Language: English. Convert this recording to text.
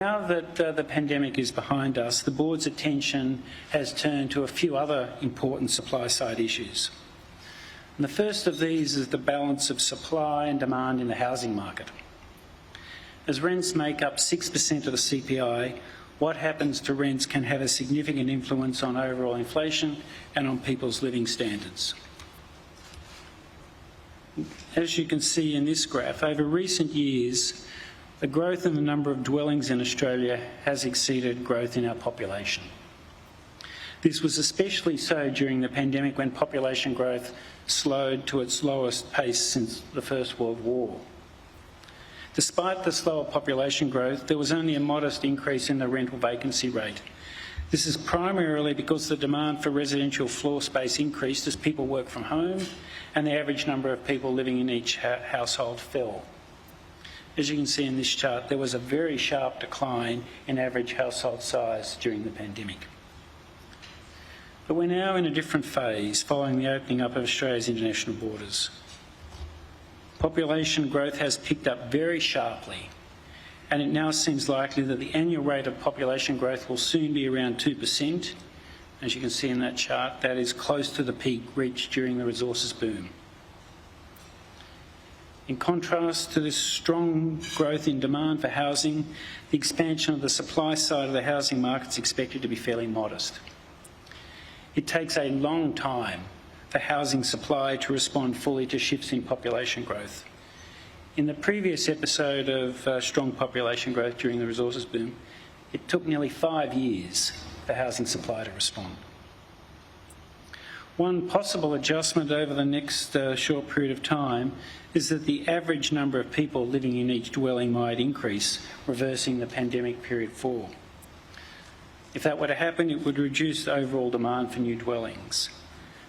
Now that the pandemic is behind us, the Board's attention has turned to a few other important supply-side issues. And the first of these is the balance of supply and demand in the housing market. As rents make up 6% of the CPI, what happens to rents can have a significant influence on overall inflation and on people's living standards. As you can see in this graph, over recent years, the growth in the number of dwellings in Australia has exceeded growth in our population. This was especially so during the pandemic, when population growth slowed to its lowest pace since the First World War. Despite the slower population growth, there was only a modest increase in the rental vacancy rate. This is primarily because the demand for residential floor space increased as people work from home and the average number of people living in each household fell. As you can see in this chart, there was a very sharp decline in average household size during the pandemic. But we're now in a different phase following the opening up of Australia's international borders. Population growth has picked up very sharply, and it now seems likely that the annual rate of population growth will soon be around 2%. As you can see in that chart, that is close to the peak reached during the resources boom. In contrast to this strong growth in demand for housing, the expansion of the supply side of the housing market is expected to be fairly modest. It takes a long time for housing supply to respond fully to shifts in population growth. In the previous episode of strong population growth during the resources boom, it took nearly 5 years for housing supply to respond. One possible adjustment over the next short period of time is that the average number of people living in each dwelling might increase, reversing the pandemic period fall. If that were to happen, it would reduce the overall demand for new dwellings.